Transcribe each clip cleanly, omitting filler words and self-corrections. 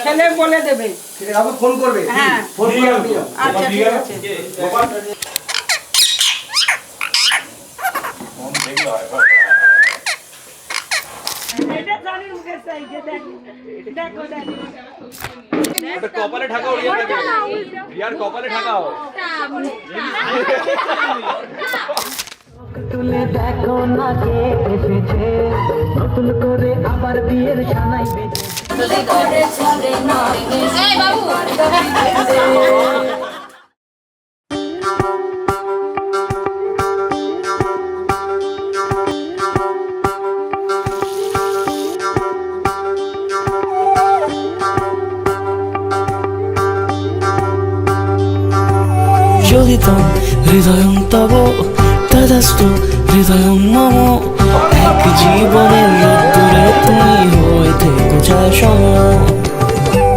ছেলে বলে দেবে। ঠিক আছে, ফোন করবে। হ্যাঁ, ফোন করে আমি আচ্ছা ঠিক আছে। এটা জানি মুখে চাই যে দেখো দেখো দেখো ওটা কপালে ঢাকাও রিয়ার কপালে ঢাকাও। তুলে দেখো না কে এসেছে নতুন করে আবার বিয়ের সানাই বেজে Joditam hridayam tavo tadastu hridayam mamo এক জীবনের রোদ্দুরে তুমি হয়ে থেকো যায় সম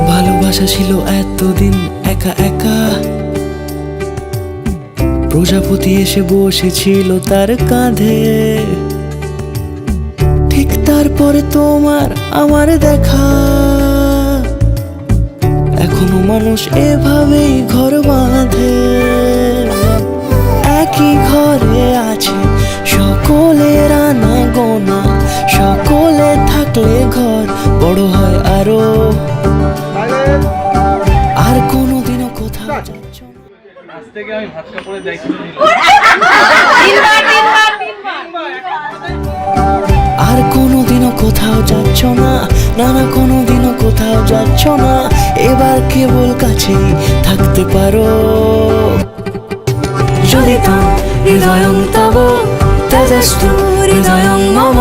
ভালোবাসা ছিল এতদিন একা একা প্রজাপতি এসে বসেছিল তার কাঁধে ঠিক তারপরে তোমার আমার দেখা এখনো মানুষ এভাবেই ঘর বাঁধে একই ঘরে আছে সকলের আনা গোনা সকলে থাকলে ঘর বড় হয় আরো আর কোনোদিনও কোথাও যাচ্ছ না। আজ থেকে আমি ভাত কাপড়ে দায়িত্ব নিলাম। আর কোনোদিনও কোথাও যাচ্ছ না নানা কোনোদিনও কোথাও যাচ্ছ না এবার কেবল কাছেই থাকতে পারো যদি তো হৃদয়ং তব তেজস্তু হৃদয়ং মম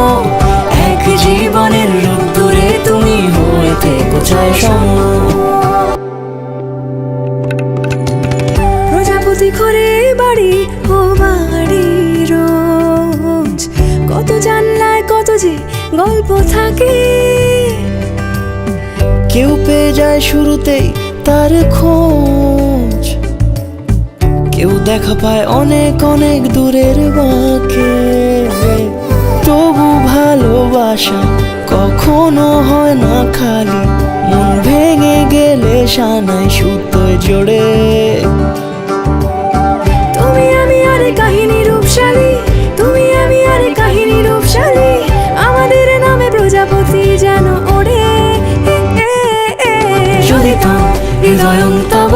এক জীবনের রোদ্দুরে তুমি হয়ে থেকো চাই সম প্রজাপতি ঘরে বাড়ি ও বাড়ি রোজ কত জানলায় কত যে গল্প থাকে কেউ পেয়ে যায় শুরুতেই তার খোঁজ কেউ দেখা পায় অনেক অনেক দূরের বাঁকে তবু ভালোবাসা কখনো হয় না খালি মন ভেঙে গেলে সানাই সুতোয় জোড়ে তুমি আমি আরে কাহিনী রূপশালী তুমি আমি আরে কাহিনী রূপশালী আমাদের নামে প্রজাপতি যেন ওড়ে যদি তো হৃদয়ং তব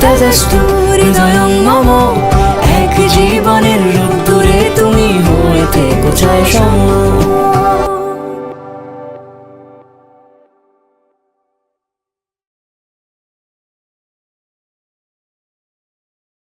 তেজস্তু হৃদয়ং মম এক জীবনের রোদ্দুরে তুমি হয়ে থেকো চাই সম